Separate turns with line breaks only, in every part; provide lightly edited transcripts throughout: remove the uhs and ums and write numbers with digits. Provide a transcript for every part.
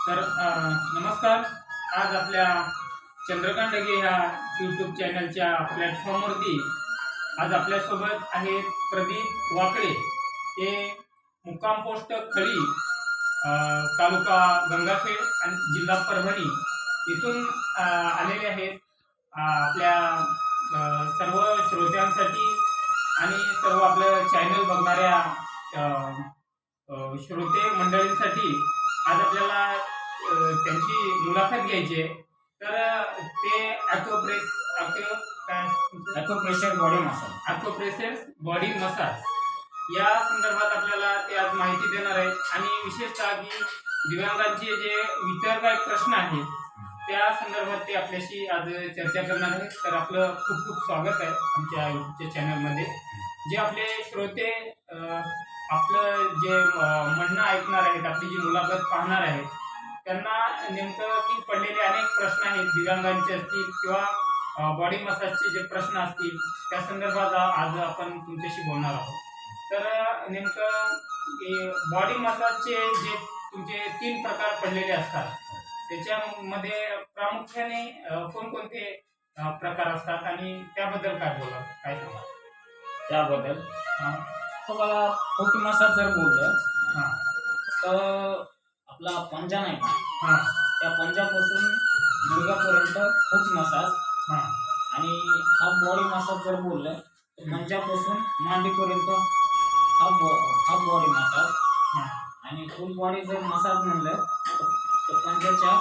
तर नमस्कार. आज आपल्या चंद्रकांत डगे ह्या यूट्यूब चॅनलच्या प्लॅटफॉर्मवरती आज आपल्यासोबत आहेत प्रदीप वाकळे. हे मुक्काम पोस्ट खळी, तालुका गंगाखेड आणि जिल्हा परभणी इथून आलेले आहेत. आपल्या सर्व श्रोत्यांसाठी आणि सर्व आपलं चॅनल बघणाऱ्या श्रोते मंडळींसाठी आज आपल्याला त्यांची मुलाखत घ्यायची आहे. तर ते
acupressure body massage
acupressure body massage या संदर्भात आपल्याला ते आज माहिती देणार आहेत. आणि विशेषतः की दिव्यांगांचे जे इतर काही प्रश्न आहेत त्या संदर्भात ते आपल्याशी आज चर्चा करणार आहेत. तर आपलं खूप खूप स्वागत आहे आमच्या यूट्यूबच्या चॅनलमध्ये. जे आपले श्रोते आपलं जे म्हणणं ऐकणार आहेत, आपली जी मुलाखत पाहणार आहेत, त्यांना नेमकं की पडलेले अनेक प्रश्न आहेत, दिव्यांगांचे असतील किंवा बॉडी मसाजचे जे प्रश्न असतील त्या संदर्भात आज आपण तुमच्याशी बोलणार आहोत. तर नेमकं बॉडी मसाजचे जे तुमचे 3 प्रकार पडलेले असतात त्याच्यामध्ये प्रामुख्याने कोणकोणते प्रकार असतात आणि त्याबद्दल काय सांगा?
त्याबद्दल तुम्हाला फूट मसाज जर बोललं
हां
तर आपला पंजा नाही का,
हां
त्या पंजापासून गुडघ्यापर्यंत फूट मसाज.
हां
आणि हाफ बॉडी मसाज जर बोललं तर पंजापासून मांडीपर्यंत हाफ बॉडी मसाज.
हां
आणि फुल बॉडी जर मसाज म्हणलं तर पंजाच्या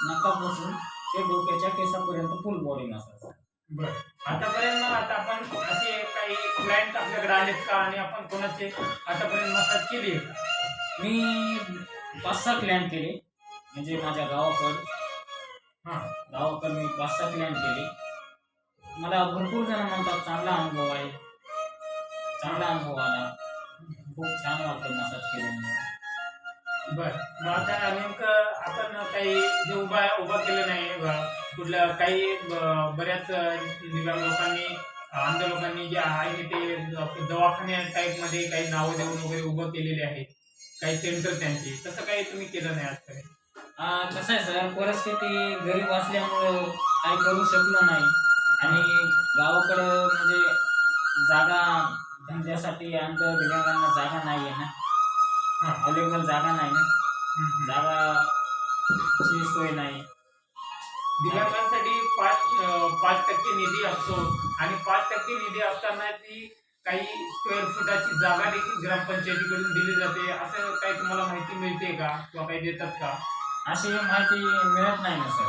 नकापासून ते डोक्याच्या केसापर्यंत फुल बॉडी मसाज.
बरं. आतापर्यंत आता आपण असे काही क्लायंट आपल्याकडे आलेत का आणि आपण कोणाचे आतापर्यंत मसाज केली आहे का?
मी 5-6 क्लायंट केले, म्हणजे माझ्या गावाकडे मी 5-6 क्लायंट केले. मला भरपूर जण म्हणतात चांगला अनुभव आहे, चांगला अनुभव आला, खूप छान वाटतं मसाज केल्यामुळे.
बरं. मग आता नेमकं आपण काही जे उभा केलं नाही कुठल्या काही बऱ्याच दिव्यांग लोकांनी, अंध लोकांनी जे आहे ते दवाखान्या टाईपमध्ये काही नावं देऊन वगैरे उभं केलेले आहेत, काही सेंटर त्यांची. तसं काही तुम्ही केलं नाही आजपर्यंत?
कसं आहे सर, परिस्थिती गरीब असल्यामुळं काही करू शकलो नाही. आणि गावाकडं म्हणजे जागा धंद्यासाठी आमच्या दिव्यांगांना जागा नाही आहे ना, अवेलेबल जागा नाही ना, जागाची सोय नाही.
दिव्यांगांसाठी 5% निधी असतो आणि 5% निधी असताना ती काही स्क्वेअर फुटाची जागा देखील ग्रामपंचायतीकडून दिली जाते. असं काही तुम्हाला माहिती मिळते का किंवा काही देतात का?
अशी माहिती मिळत नाही ना सर,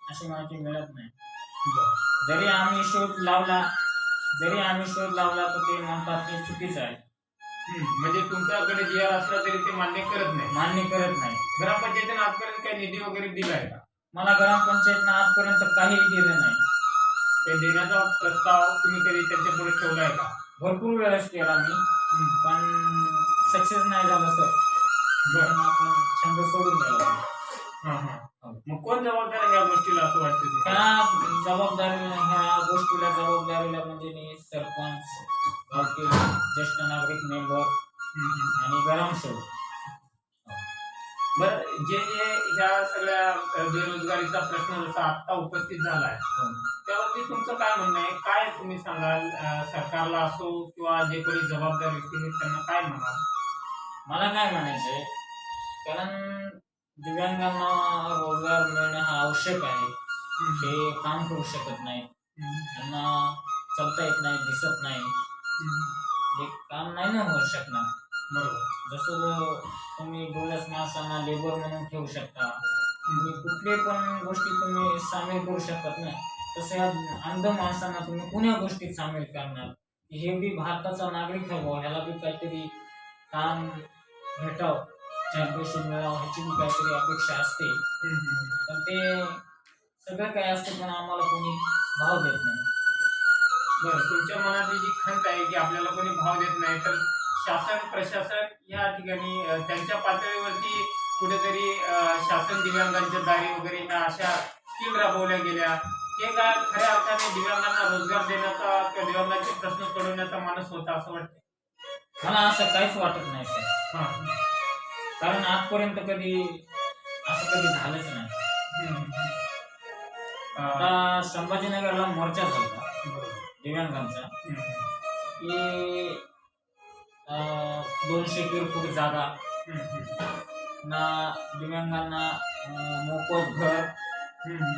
अशी माहिती मिळत नाही. जरी आम्ही शोध लावला तर ते म्हणतात की चुकीचं आहे.
म्हणजे तुमच्याकडे जी आर असला तरी ते मान्य करत नाही. ग्रामपंचायतीने आजपर्यंत काही निधी वगैरे दिलाय का?
मला ग्रामपंचायतनं आजपर्यंत काहीही दिलं नाही.
ते देण्याचा प्रस्ताव तुम्ही कधी त्यांच्या पुढे ठेवलाय का?
भरपूर वेळेस केला मी, पण सक्सेस नाही झालं सर.
बरं.
आपण छंद सोडून द्यावा.
मग कोण जबाबदार आहे या गोष्टीला असं वाटतं?
ह्या गोष्टीला जबाबदारीला म्हणजे मी सरपंच, गावचे ज्येष्ठ नागरिक मेंबर आणि ग्रामसेवक.
बरं. जे ह्या सगळ्या बेरोजगारीचा प्रश्न जसा आत्ता उपस्थित झाला आहे त्यावरती तुमचं काय म्हणणं आहे? काय तुम्ही सांगाल सरकारला असो किंवा जे कोणी जबाबदार व्यक्ती आहेत त्यांना काय म्हणाल?
मला काय म्हणायचंय, कारण दिव्यांगांना रोजगार मिळणं हा आवश्यक आहे. ते काम करू शकत नाही, त्यांना चलता येत नाही, दिसत नाही, हे काम नाही ना होऊ शकणार.
बरोबर.
जसं तुम्ही डोळ्यास माणसांना लेबर म्हणून ठेवू शकता, तुम्ही कुठले पण गोष्टी तुम्ही सामील करू शकत नाही, तसं अंध माणसांना तुम्ही कोण्या गोष्टीत सामील करणार? हे बी भारताचा नागरिक आहे, ह्याला बी काहीतरी काम भेटावं, पैसे मिळावं, ह्याची बी काहीतरी अपेक्षा असते. पण ते सगळं काय असतं, पण आम्हाला कोणी भाव देत नाही.
बरं. तुमच्या मनातली जी खंत आहे की आपल्याला कोणी भाव देत नाही, तर शासन प्रशासन या ठिकाणी त्यांच्या पातळीवरती कुठेतरी शासन दिव्यांगांच्या दारी वगैरे ह्या अशा स्कीम राबवल्या गेल्या, हे काय खऱ्या अर्थाने दिव्यांगांना रोजगार देण्याचा किंवा दिव्यांगांचे प्रश्न सोडवण्याचा मानस होता असं वाटतं?
मला असं काहीच वाटत नाही सर. कारण आजपर्यंत कधी असं कधी झालंच नाही. आता संभाजीनगरला मोर्चा झाला दिव्यांगांचा की 200 फूट जागा ना, दिव्यांगांना मोफत घर,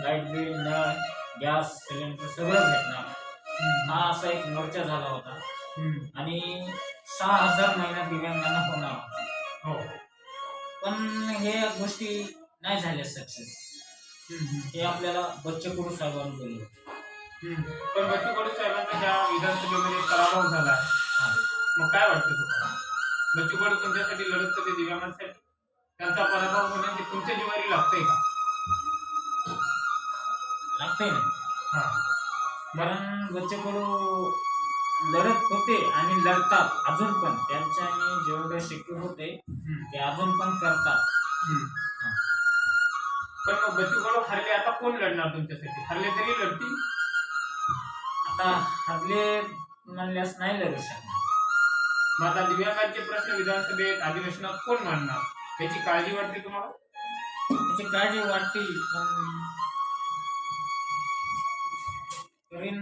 लाईट बिल, नळ, गॅस सिलेंडर सगळं भेटणार, हा असा एक मोर्चा झाला होता. आणि 6,000 महिन्यात दिव्यांगांना होणार होता. पण हे गोष्टी नाही झाल्या सक्सेस. हे आपल्याला बच्चू कडू साहेबांनी बोलले.
पण बच्चू कडू साहेबांचा ज्या विधानसभेमध्ये पराभव झाला, मग काय वाटतं तुम्हाला? बच्चू कडू तुमच्यासाठी लढत होते दिव्यांगांसाठी, त्यांचा पराभव होणं ते तुमच्या जिवारी लागतंय का?
लागतंय ना, कारण बच्चू कडू लढत होते आणि लढतात अजून पण. त्यांच्याने जेवढे शक्य होते ते अजून पण करतात.
पण मग बच्चू कडू हरले, आता कोण लढणार तुमच्यासाठी? हरले तरी लढतील?
आता हरले म्हणल्यास नाही लढू शकणार.
मग आता दिव्यांगांचे प्रश्न विधानसभेत अधिवेशनात कोण मांडणार याची काळजी वाटते तुम्हाला?
त्याची काळजी वाटते, पण करीन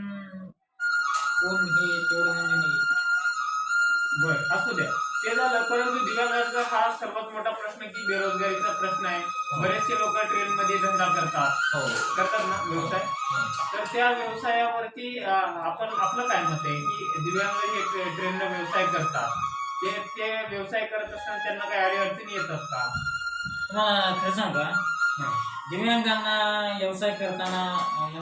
कोण हे तेवढं म्हणजे नाही.
बर, असू द्या, ते झालं. परंतु दिव्यांगांचा हा सर्वात मोठा प्रश्न की बेरोजगारीचा प्रश्न आहे. बरेचसे लोक ट्रेन मध्ये धंदा करतात ना, व्यवसाय. तर त्या व्यवसायावरती आपण आपलं काय मत आहे की दिव्यांग हे ट्रेननं व्यवसाय करतात, ते व्यवसाय करत असताना त्यांना काही अडचणी येतात का?
तुम्हाला खरं सांगू का, दिव्यांगांना व्यवसाय करताना